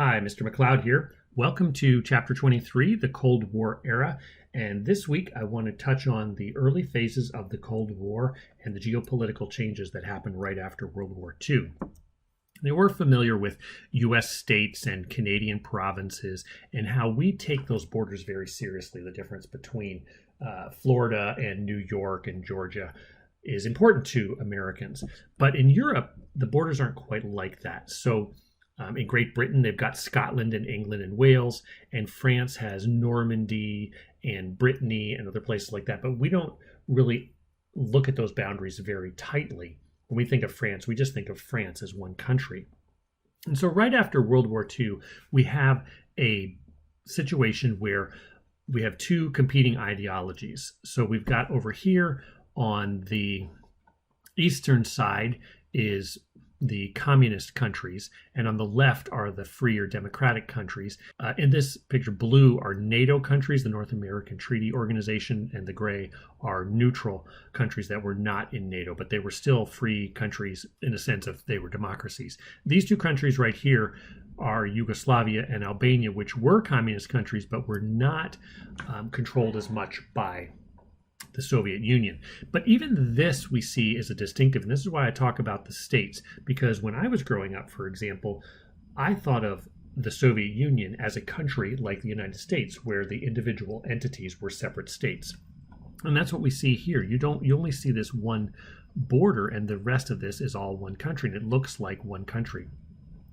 Hi, Mr. McLeod here. Welcome to Chapter 23, the Cold War Era. And this week I want to touch on the early phases of the Cold War and the geopolitical changes that happened right after World War II. Now, we're familiar with U.S. states and Canadian provinces and how we take those borders very seriously. The difference between Florida and New York and Georgia is important to Americans. But in Europe, the borders aren't quite like that. So in Great Britain, they've got Scotland and England and Wales, and France has Normandy and Brittany and other places like that. But we don't really look at those boundaries very tightly. When we think of France, we just think of France as one country. And so right after World War II, we have a situation where we have two competing ideologies. So we've got over here on the eastern side is the communist countries, and on the left are the freer democratic countries. In this picture, blue are NATO countries, the North American Treaty Organization, and the gray are neutral countries that were not in NATO, but they were still free countries in the sense of they were democracies. These two countries right here are Yugoslavia and Albania, which were communist countries, but were not controlled as much by the Soviet Union. But even this we see is a distinctive, and this is why I talk about the states, because when I was growing up, for example, I thought of the Soviet Union as a country like the United States, where the individual entities were separate states. And that's what we see here. You only see this one border, and the rest of this is all one country, and it looks like one country.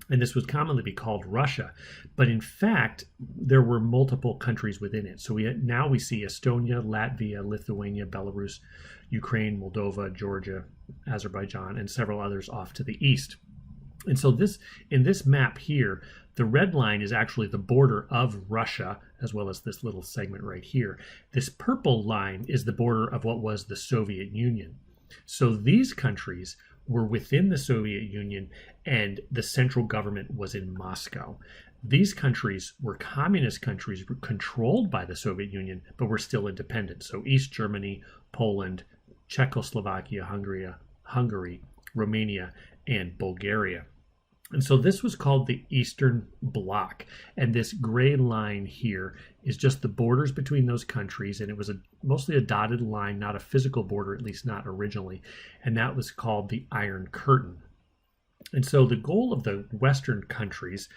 And this would commonly be called Russia. But in fact, there were multiple countries within it. So now we see Estonia, Latvia, Lithuania, Belarus, Ukraine, Moldova, Georgia, Azerbaijan, and several others off to the east. And so in this map here, the red line is actually the border of Russia, as well as this little segment right here. This purple line is the border of what was the Soviet Union. So these countries were within the Soviet Union, and the central government was in Moscow. These countries were communist countries controlled by the Soviet Union, but were still independent. So East Germany, Poland, Czechoslovakia, Hungary, Romania, and Bulgaria. And so this was called the Eastern Bloc. And this gray line here is just the borders between those countries. And it was mostly a dotted line, not a physical border, at least not originally. And that was called the Iron Curtain. And so the goal of the Western countries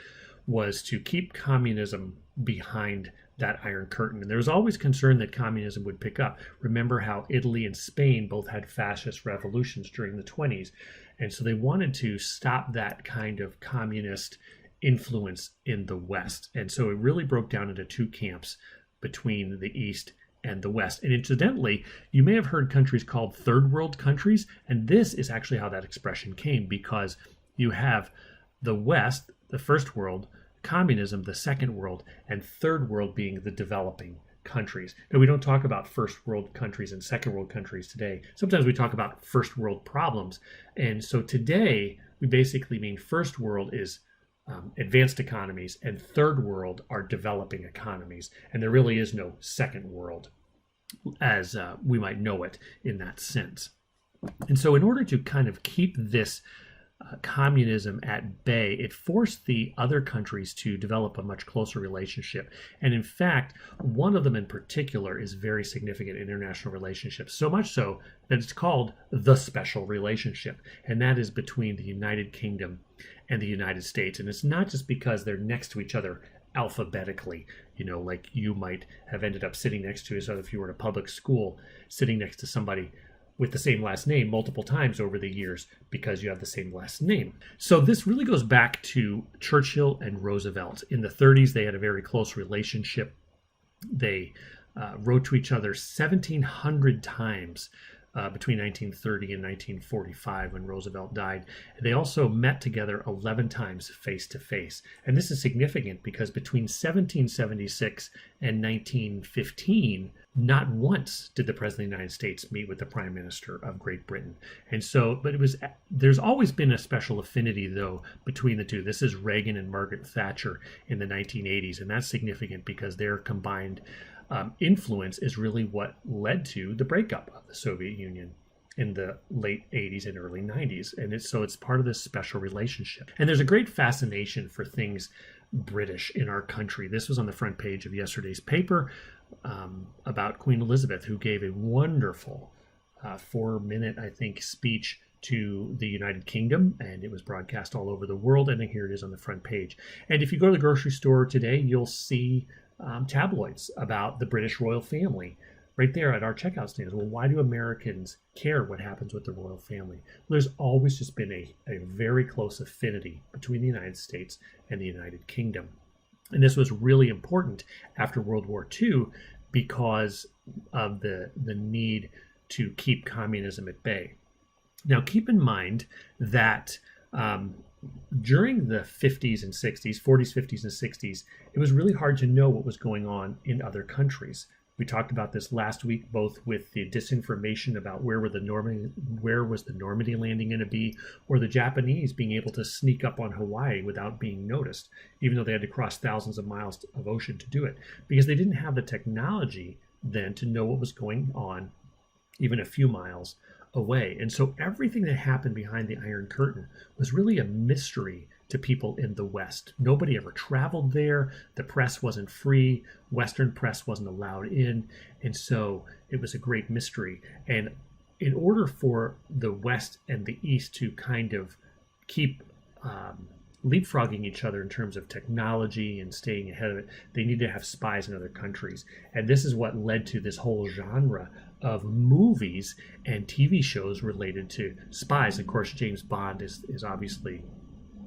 was to keep communism behind that Iron Curtain. And there was always concern that communism would pick up. Remember how Italy and Spain both had fascist revolutions during the 20s. And so they wanted to stop that kind of communist influence in the West. And so it really broke down into two camps between the East and the West. And incidentally, you may have heard countries called third world countries. And this is actually how that expression came, because you have the West, the first world, communism, the second world, and third world being the developing countries. And we don't talk about first world countries and second world countries today. Sometimes we talk about first world problems. And so today we basically mean first world is advanced economies, and third world are developing economies. And there really is no second world as we might know it in that sense. And so in order to kind of keep this communism at bay, it forced the other countries to develop a much closer relationship. And in fact, one of them in particular is very significant in international relationships, so much so that it's called the special relationship. And that is between the United Kingdom and the United States. And it's not just because they're next to each other alphabetically, like you might have ended up sitting next to each other if you were in a public school, sitting next to somebody with the same last name multiple times over the years because you have the same last name. So this really goes back to Churchill and Roosevelt. In the 30s, they had a very close relationship. They wrote to each other 1,700 times between 1930 and 1945 when Roosevelt died. They also met together 11 times face to face. And this is significant because between 1776 and 1915, not once did the President of the United States meet with the Prime Minister of Great Britain. And so, there's always been a special affinity though between the two. This is Reagan and Margaret Thatcher in the 1980s. And that's significant because their combined influence is really what led to the breakup of the Soviet Union in the late 80s and early 90s. And it's part of this special relationship. And there's a great fascination for things British in our country. This was on the front page of yesterday's paper about Queen Elizabeth, who gave a wonderful 4-minute, I think, speech to the United Kingdom, and it was broadcast all over the world, and here it is on the front page. And if you go to the grocery store today, you'll see tabloids about the British royal family right there at our checkout stands. Well, why do Americans care what happens with the royal family? Well, there's always just been a very close affinity between the United States and the United Kingdom. And this was really important after World War II because of the need to keep communism at bay. Now, keep in mind that during the 50s and 60s, 40s, 50s, and 60s, it was really hard to know what was going on in other countries. We talked about this last week, both with the disinformation about where was the Normandy landing going to be, or the Japanese being able to sneak up on Hawaii without being noticed, even though they had to cross thousands of miles of ocean to do it, because they didn't have the technology then to know what was going on even a few miles away. And so everything that happened behind the Iron Curtain was really a mystery to people in the West. Nobody ever traveled there. The press wasn't free. Western press wasn't allowed in. And so it was a great mystery. And in order for the West and the East to kind of keep leapfrogging each other in terms of technology and staying ahead of it, they need to have spies in other countries. And this is what led to this whole genre of movies and TV shows related to spies. Of course, James Bond is obviously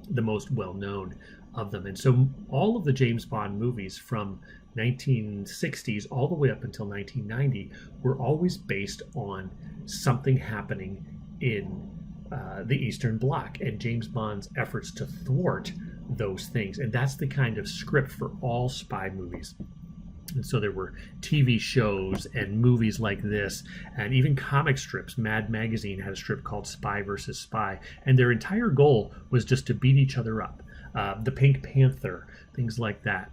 the most well-known of them. And so all of the James Bond movies from 1960s all the way up until 1990 were always based on something happening in the Eastern Bloc and James Bond's efforts to thwart those things. And that's the kind of script for all spy movies. And so there were TV shows and movies like this, and even comic strips. Mad Magazine had a strip called Spy versus Spy, and their entire goal was just to beat each other up. The Pink Panther, things like that.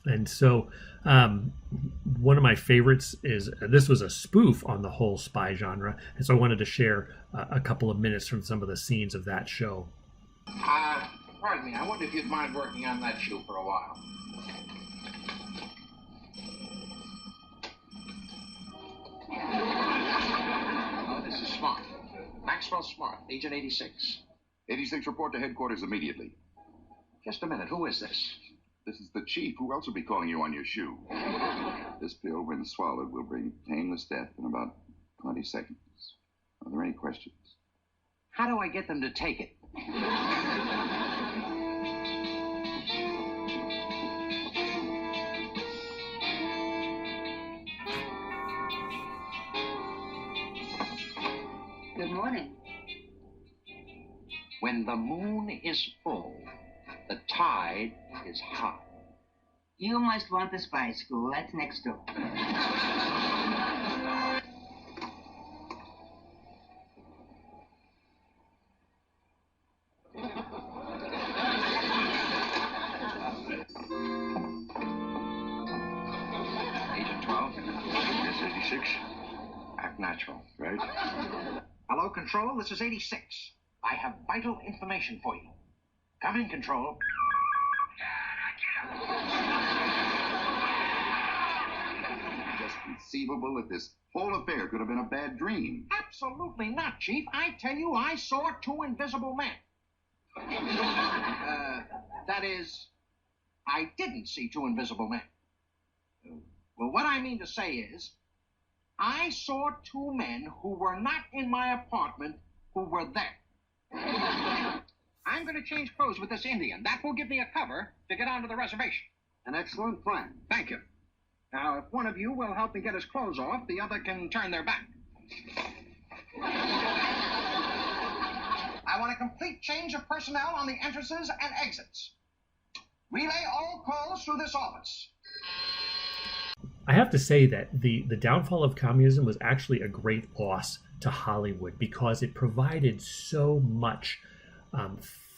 And so one of my favorites is, this was a spoof on the whole spy genre, and so I wanted to share a couple of minutes from some of the scenes of that show. Pardon me, I wonder if you'd mind working on that shoe for a while. Oh, this is Smart. Maxwell Smart, Agent 86. 86, report to headquarters immediately. Just a minute, who is this? This is the chief. Who else will be calling you on your shoe? This pill, when swallowed, will bring painless death in about 20 seconds. Are there any questions? How do I get them to take it? Good morning. When the moon is full, the tide is high. You must want the spy school. That's next door. Agent 12. Yes, 86. Act natural. Right? Hello, Control. This is 86. I have vital information for you. Come in, Control. Just conceivable that this whole affair could have been a bad dream. Absolutely not, Chief. I tell you, I saw two invisible men. That is, I didn't see two invisible men. Well, what I mean to say is, I saw two men who were not in my apartment who were there. I'm going to change clothes with this Indian. That will give me a cover to get onto the reservation. An excellent plan. Thank you. Now, if one of you will help me get his clothes off, the other can turn their back. I want a complete change of personnel on the entrances and exits. Relay all calls through this office. I have to say that the downfall of communism was actually a great loss to Hollywood because it provided so much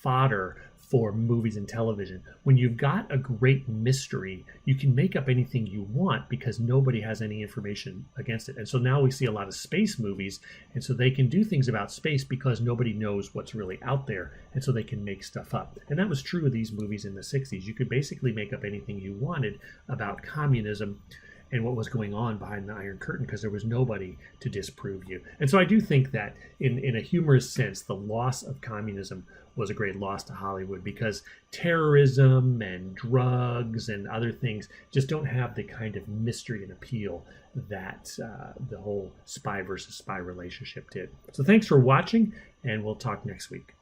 fodder for movies and television. When you've got a great mystery, you can make up anything you want because nobody has any information against it. And so now we see a lot of space movies, and so they can do things about space because nobody knows what's really out there, and so they can make stuff up. And that was true of these movies in the 60s. You could basically make up anything you wanted about communism and what was going on behind the Iron Curtain because there was nobody to disprove you. And so I do think that in a humorous sense, the loss of communism was a great loss to Hollywood because terrorism and drugs and other things just don't have the kind of mystery and appeal that the whole spy versus spy relationship did. So thanks for watching, and we'll talk next week.